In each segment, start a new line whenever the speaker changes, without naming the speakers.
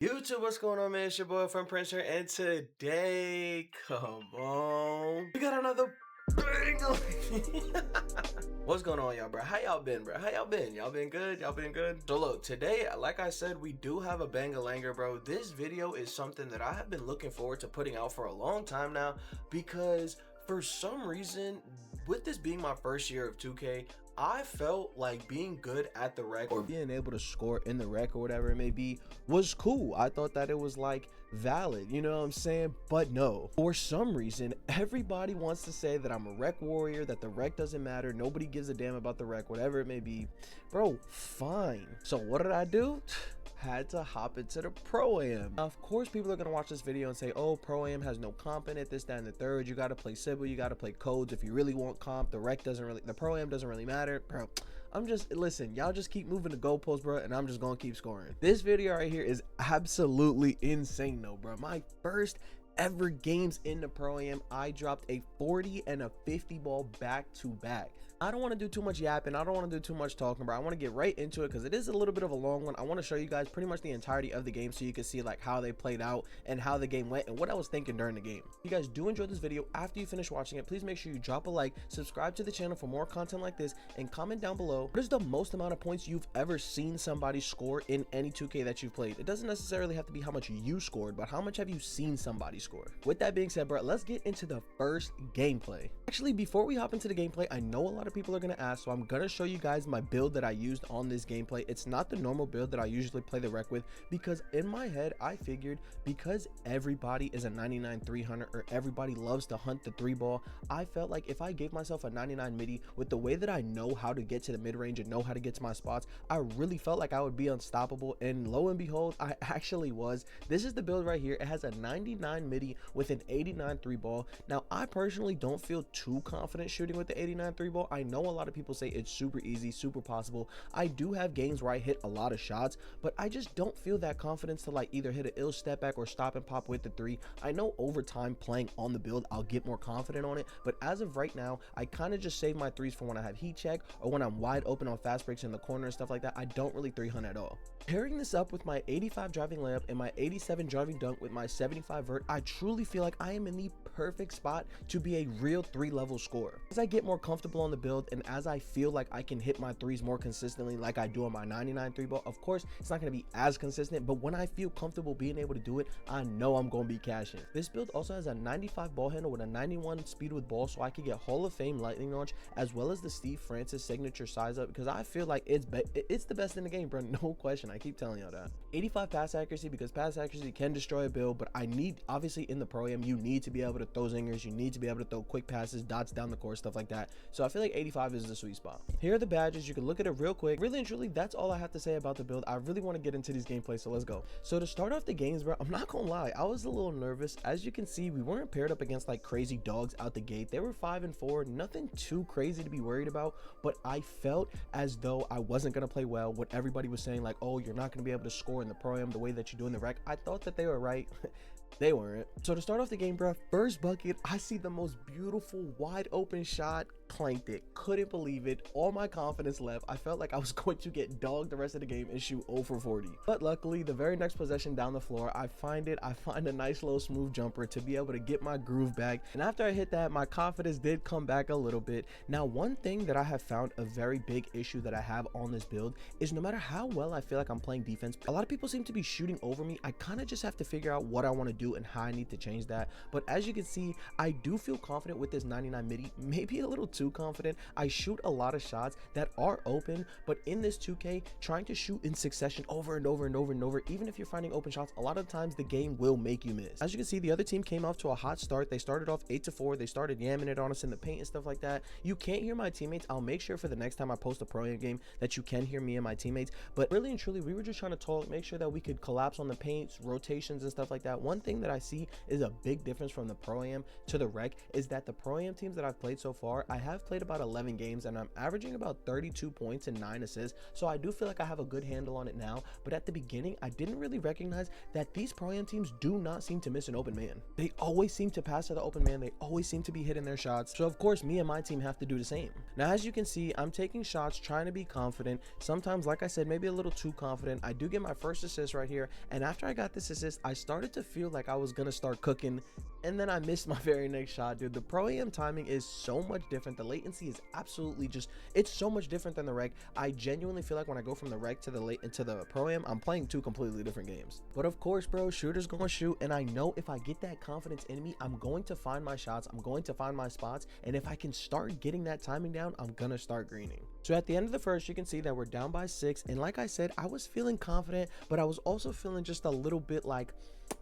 YouTube, what's going on, man? It's your boy OFMPrince here, and today, come on, we got another banger. What's going on, y'all, bro? How y'all been, bro? How y'all been? Y'all been good? Y'all been good? So look, today, like I said, we do have a banger-langer, bro. This video is something that I have been looking forward to putting out for a long time now, because for some reason, with this being my first year of 2K, I felt like being good at the rec or being able to score in the rec or whatever it may be was cool. I thought that it was like valid, you know what I'm saying? But no, for some reason, everybody wants to say that I'm a rec warrior, that the rec doesn't matter, nobody gives a damn about the rec, whatever it may be. Bro, fine. So what did I do? Had to hop into the Pro-Am. Of course, people are gonna watch this video and say, oh, Pro-Am has no comp in it, this, that, and the third. You gotta play Sybil, you gotta play codes if you really want comp. The rec doesn't really, the Pro-Am doesn't really matter. Bro, I'm just, listen, y'all just keep moving the goalposts, bro, and I'm just gonna keep scoring. This video right here is absolutely insane though, bro. My first ever games in the Pro-Am, I dropped a 40 and a 50 ball back to back. I don't want to do too much yapping, I don't want to do too much talking, bro. I want to get right into it because it is a little bit of a long one. I want to show you guys pretty much the entirety of the game so you can see like how they played out and how the game went and what I was thinking during the game. If you guys do enjoy this video, after you finish watching it, please make sure you drop a like, subscribe to the channel for more content like this, and comment down below what is the most amount of points you've ever seen somebody score in any 2K that you've played. It doesn't necessarily have to be how much you scored, but how much have you seen somebody score. With that being said, bro, let's get into the first gameplay. Actually, before we hop into the gameplay, I know a lot of people are going to ask, so I'm going to show you guys my build that I used on this gameplay. It's not the normal build that I usually play the rec with, because in my head, I figured because everybody is a 99 300 or everybody loves to hunt the 3-ball, I felt like if I gave myself a 99 midi with the way that I know how to get to the mid-range and know how to get to my spots, I really felt like I would be unstoppable, and lo and behold, I actually was. This is the build right here. It has a 99 midi with an 89 3-ball. Now, I personally don't feel too confident shooting with the 89 3-ball. I know a lot of people say it's super easy, super possible. I do have games where I hit a lot of shots, but I just don't feel that confidence to like either hit an ill step back or stop and pop with the 3. I know over time playing on the build, I'll get more confident on it, but as of right now, I kind of just save my 3s for when I have heat check or when I'm wide open on fast breaks in the corner and stuff like that. I don't really 300 at all. Pairing this up with my 85 driving layup and my 87 driving dunk with my 75 vert, I truly feel like I am in the perfect spot to be a real 3-level scorer. As I get more comfortable on the build and as I feel like I can hit my 3s more consistently like I do on my 99 3-ball, of course it's not going to be as consistent, but when I feel comfortable being able to do it, I know I'm going to be cashing. This build also has a 95 ball handle with a 91 speed with ball, so I could get Hall of Fame lightning launch as well as the Steve Francis signature size up, because I feel like it's the best in the game, bro. No question, I keep telling y'all that. 85 pass accuracy, because pass accuracy can destroy a build, but I need, obviously in the Pro-Am, you need to be able to throw zingers, you need to be able to throw quick passes, dots down the court, stuff like that. So I feel like 85 is the sweet spot. Here are the badges. You can look at it real quick. Really and truly, that's all I have to say about the build. I really want to get into these gameplays, so let's go. So to start off the games, bro, I'm not gonna lie, I was a little nervous. As you can see, we weren't paired up against like crazy dogs out the gate. They were 5 and 4, nothing too crazy to be worried about, but I felt as though I wasn't gonna play well. What everybody was saying, like, oh, you're not gonna be able to score in the Pro-Am the way that you do in the rec, I thought that they were right. They weren't. So to start off the game, bro, first bucket, I see the most beautiful wide open shot, clanked it, couldn't believe it. All my confidence left. I felt like I was going to get dogged the rest of the game and shoot 0 for 40. But luckily, the very next possession down the floor, I find a nice little smooth jumper to be able to get my groove back. And after I hit that, my confidence did come back a little bit. Now, one thing that I have found a very big issue that I have on this build is no matter how well I feel like I'm playing defense, a lot of people seem to be shooting over me. I kind of just have to figure out what I want to do and how I need to change that. But as you can see, I do feel confident with this 99 midi, maybe a little too confident. I shoot a lot of shots that are open, but in this 2K, trying to shoot in succession over and over and over and over, even if you're finding open shots, a lot of times the game will make you miss. As you can see, the other team came off to a hot start. They started off 8 to 4. They started yamming it on us in the paint and stuff like that. You can't hear my teammates. I'll make sure for the next time I post a Pro-Am game that you can hear me and my teammates, but really and truly, we were just trying to talk, make sure that we could collapse on the paints, rotations and stuff like that. One thing that I see is a big difference from the Pro-Am to the rec is that the Pro-Am teams that I've played so far, I have played about 11 games and I'm averaging about 32 points and 9 assists, so I do feel like I have a good handle on it now. But at the beginning, I didn't really recognize that these ProAm teams do not seem to miss an open man. They always seem to pass to the open man. They always seem to be hitting their shots. So of course, me and my team have to do the same. Now, as you can see, I'm taking shots, trying to be confident. Sometimes, like I said, maybe a little too confident. I do get my first assist right here. And after I got this assist, I started to feel like I was going to start cooking. And then I missed my very next shot, dude. The ProAm timing is so much different. The latency is absolutely just, it's so much different than the reg. I genuinely feel like when I go from the reg to the ProAm, I'm playing two completely different games. But of course, bro, shooters gonna shoot. And I know if I get that confidence in me, I'm going to find my shots. I'm going to find my spots. And if I can start getting that timing down, I'm gonna start greening. So at the end of the first, you can see that we're down by 6. And like I said, I was feeling confident, but I was also feeling just a little bit like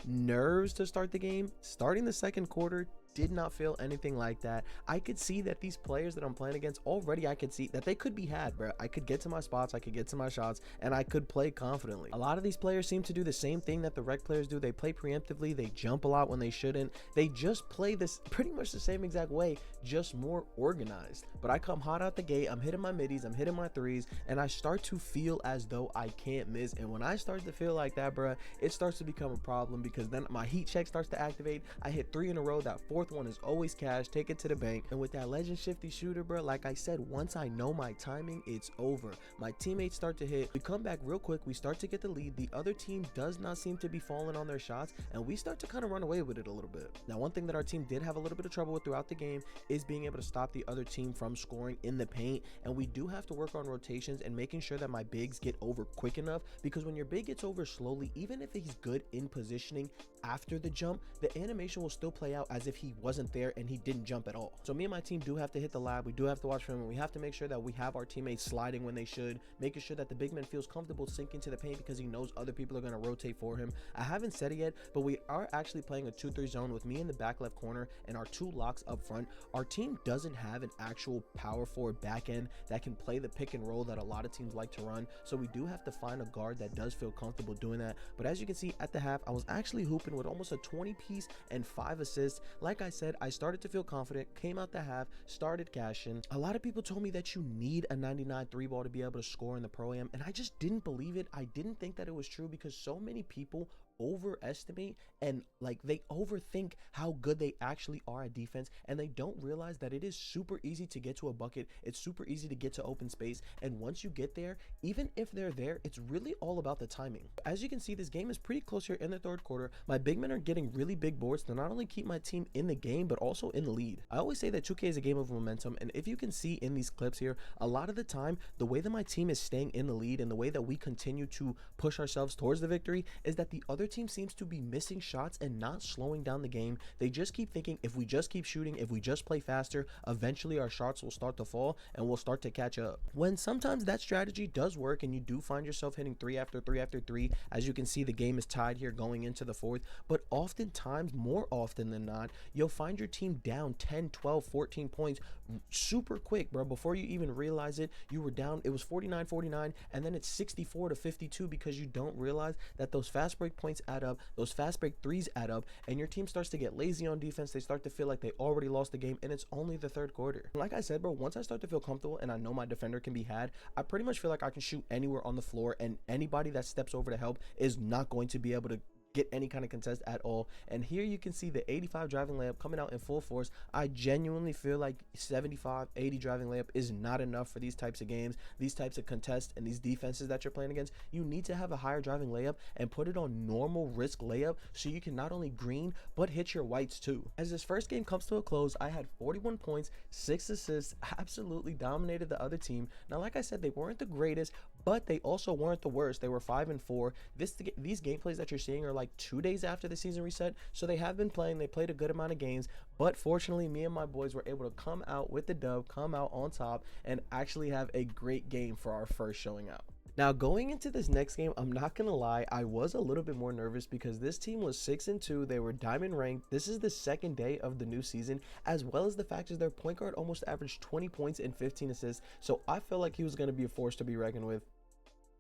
nerves to start the game. Starting the second quarter, did not feel anything like that. I could see that these players that I'm playing against already, I could see that they could be had, bro. I could get to my spots, I could get to my shots, and I could play confidently. A lot of these players seem to do the same thing that the rec players do. They play preemptively, they jump a lot when they shouldn't. They just play this pretty much the same exact way, just more organized. But I come hot out the gate, I'm hitting my middies, I'm hitting my threes, and I start to feel as though I can't miss. And when I start to feel like that, bro, it starts to become a problem, because then my heat check starts to activate. I hit 3 in a row. That fourth one is always cash. Take it to the bank. And with that legend shifty shooter, bro, like I said, once I know my timing, it's over. My teammates start to hit. We come back real quick. We start to get the lead. The other team does not seem to be falling on their shots, and we start to kind of run away with it a little bit. Now, one thing that our team did have a little bit of trouble with throughout the game is being able to stop the other team from scoring in the paint. And we do have to work on rotations and making sure that my bigs get over quick enough, because when your big gets over slowly, even if he's good in positioning after the jump, the animation will still play out as if he wasn't there and he didn't jump at all. So me and my team do have to hit the lab. We do have to watch for him, and we have to make sure that we have our teammates sliding when they should, making sure that the big man feels comfortable sinking to the paint because he knows other people are going to rotate for him. I haven't said it yet, but we are actually playing a 2-3 zone with me in the back left corner and our 2 locks up front. Our team doesn't have an actual power forward back end that can play the pick and roll that a lot of teams like to run, so we do have to find a guard that does feel comfortable doing that. But as you can see, at the half, I was actually hooping with almost a 20 piece and 5 assists. Like I said, I started to feel confident, came out the half, started cashing. A lot of people told me that you need a 99 3 ball to be able to score in the ProAm, and I just didn't believe it. I didn't think that it was true, because so many people overestimate and like they overthink how good they actually are at defense, and they don't realize that it is super easy to get to a bucket. It's super easy to get to open space, and once you get there, even if they're there, it's really all about the timing. As you can see, this game is pretty close here in the third quarter. My big men are getting really big boards to not only keep my team in the game but also in the lead. I always say that 2K is a game of momentum, and if you can see in these clips here, a lot of the time the way that my team is staying in the lead and the way that we continue to push ourselves towards the victory is that the other team seems to be missing shots and not slowing down the game. They just keep thinking, if we just keep shooting, if we just play faster, eventually our shots will start to fall and we'll start to catch up. When sometimes that strategy does work and you do find yourself hitting 3 after 3 after 3, as you can see, the game is tied here going into the fourth, but oftentimes, more often than not, you'll find your team down 10, 12, 14 points super quick, bro. Before you even realize it, you were down. It was 49-49, and then it's 64-52, because you don't realize that those fast break points add up, those fast break threes add up, and your team starts to get lazy on defense. They start to feel like they already lost the game, and it's only the third quarter. Like I said, bro, once I start to feel comfortable and I know my defender can be had, I pretty much feel like I can shoot anywhere on the floor, and anybody that steps over to help is not going to be able to get any kind of contest at all. And here you can see the 85 driving layup coming out in full force. I genuinely feel like 75, 80 driving layup is not enough for these types of games, these types of contests, and these defenses that you're playing against. You need to have a higher driving layup and put it on normal risk layup, so you can not only green but hit your whites too. As this first game comes to a close, I had 41 points, 6 assists, absolutely dominated the other team. Now, like I said, they weren't the greatest, but they also weren't the worst. They were 5-4. These gameplays that you're seeing are like 2 days after the season reset, so they have been playing. They played a good amount of games, but fortunately, me and my boys were able to come out with the dub, come out on top, and actually have a great game for our first showing out. Now, going into this next game, I'm not gonna lie, I was a little bit more nervous because this team was 6-2. They were diamond ranked. This is the second day of the new season, as well as the fact is their point guard almost averaged 20 points and 15 assists, so I felt like he was gonna be a force to be reckoned with.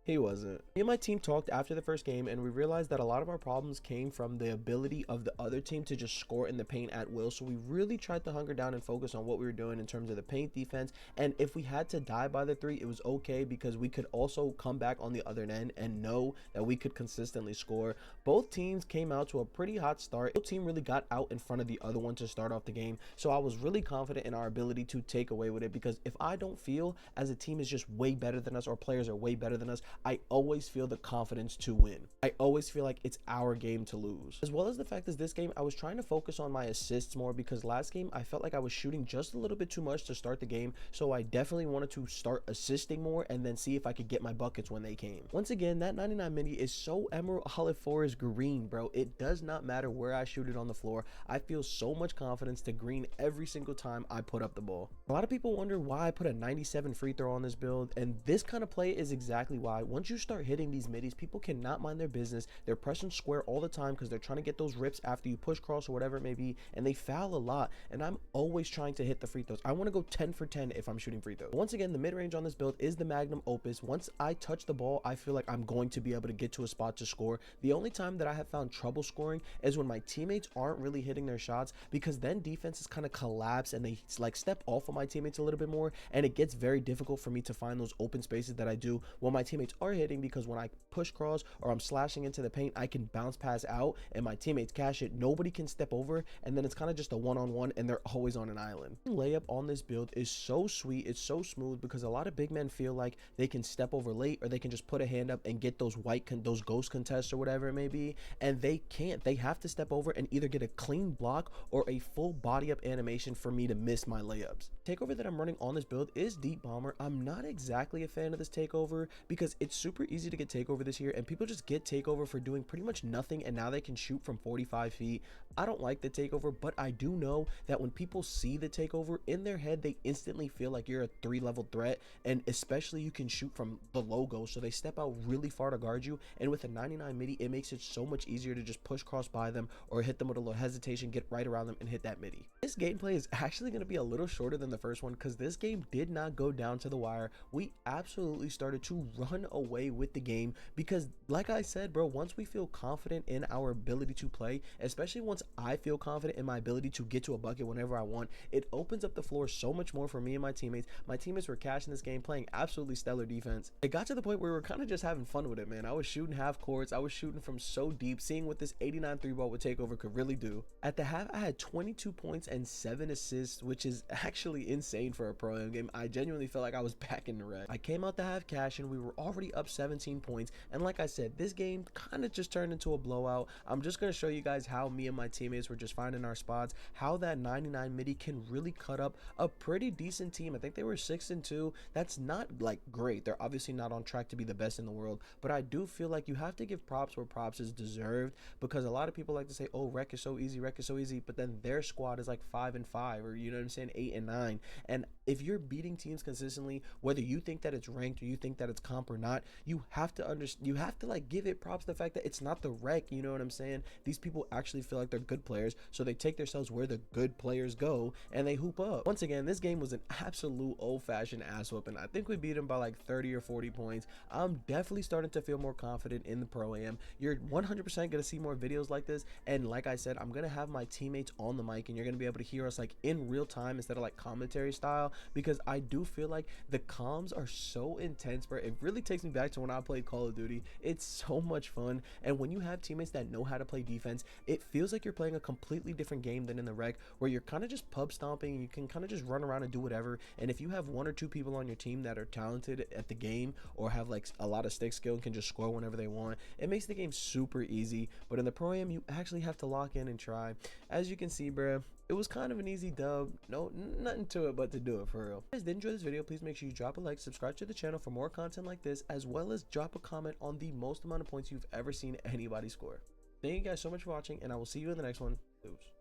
He wasn't. Me and my team talked after the first game, and we realized that a lot of our problems came from the ability of the other team to just score in the paint at will. So we really tried to hunker down and focus on what we were doing in terms of the paint defense. And if we had to die by the three, it was okay, because we could also come back on the other end and know that we could consistently score. Both teams came out to a pretty hot start. No team really got out in front of the other one to start off the game. So I was really confident in our ability to take away with it, because if I don't feel as a team is just way better than us, or players are way better than us, I always feel the confidence to win. I always feel like it's our game to lose. As well as the fact is, this game I was trying to focus on my assists more, because last game I felt like I was shooting just a little bit too much to start the game. So I definitely wanted to start assisting more and then see if I could get my buckets when they came. Once again, that 99 mini is so Emerald Olive Forest green, bro. It does not matter where I shoot it on the floor. I feel so much confidence to green every single time I put up the ball. A lot of people wonder why I put a 97 free throw on this build, and this kind of play is exactly why. Once you start hitting these middies, people cannot mind their business. They're pressing square all the time because they're trying to get those rips after you push cross or whatever it may be, and they foul a lot. And I'm always trying to hit the free throws. I want to go 10 for 10 if I'm shooting free throws. Once again, the mid-range on this build is the magnum opus. Once I touch the ball, I feel like I'm going to be able to get to a spot to score. The only time that I have found trouble scoring is when my teammates aren't really hitting their shots, because then defenses kind of collapse and they like step off of my teammates a little bit more, and it gets very difficult for me to find those open spaces that I do when my teammates are hitting, because when I push cross or I'm slashing into the paint, I can bounce pass out and my teammates cash it. Nobody can step over, and then it's kind of just a one-on-one, and they're always on an island. Layup on this build is so sweet, it's so smooth, because a lot of big men feel like they can step over late, or they can just put a hand up and get those those ghost contests or whatever it may be, and they can't. They have to step over and either get a clean block or a full body up animation for me to miss my layups. Takeover that I'm running on this build is Deep Bomber. I'm not exactly a fan of this takeover, because it's super easy to get takeover this year, and people just get takeover for doing pretty much nothing, and now they can shoot from 45 feet. I don't like the takeover, but I do know that when people see the takeover, in their head they instantly feel like you're a 3-level threat, and especially you can shoot from the logo, so they step out really far to guard you. And with a 99 midi, it makes it so much easier to just push cross by them or hit them with a little hesitation, get right around them and hit that midi. This gameplay is actually going to be a little shorter than the first one, because this game did not go down to the wire. We absolutely started to run away with the game, because like I said, bro, once we feel confident in our ability to play, especially once I feel confident in my ability to get to a bucket whenever I want, it opens up the floor so much more for me and my teammates. My teammates were cashing this game, playing absolutely stellar defense. It got to the point where we were kind of just having fun with it, man. I was shooting half courts, I was shooting from so deep, seeing what this 89 3-ball with takeover could really do. At the half, I had 22 points and 7 assists, which is actually insane for a pro-am game. I genuinely felt like I was back in the red. I came out the half cash and we were already up 17 points, and like I said, this game kind of just turned into a blowout. I'm just going to show you guys how me and my teammates were just finding our spots, how that 99 midi can really cut up a pretty decent team. I think they were 6-2. That's not like great. They're obviously not on track to be the best in the world, but I do feel like you have to give props where props is deserved, because a lot of people like to say, oh, rec is so easy, but then their squad is like 5-5, or you know what I'm saying, 8-9. And if you're beating teams consistently, whether you think that it's ranked or you think that it's comp or not, you have to understand, you have to like give it props to the fact that it's not the rec. You know what I'm saying? These people actually feel like they're good players, so they take themselves where the good players go and they hoop up. Once again, this game was an absolute old-fashioned ass whooping. I think we beat them by like 30 or 40 points. I'm definitely starting to feel more confident in the pro-am. You're 100% gonna see more videos like this, and like I said, I'm gonna have my teammates on the mic and you're gonna be able to hear us like in real time instead of like commentary style, because I do feel like the comms are so intense, bro. It really takes me back to when I played Call of Duty. It's so much fun, and when you have teammates that know how to play defense, it feels like you're playing a completely different game than in the rec, where you're kind of just pub stomping and you can kind of just run around and do whatever. And if you have 1 or 2 people on your team that are talented at the game or have like a lot of stick skill and can just score whenever they want, it makes the game super easy. But in the pro-am, you actually have to lock in and try. As you can see, bro, it was kind of an easy dub. No, nothing to it but to do it for real. If you guys did enjoy this video, please make sure you drop a like, subscribe to the channel for more content like this, as well as drop a comment on the most amount of points you've ever seen anybody score. Thank you guys so much for watching, and I will see you in the next one. Deuce.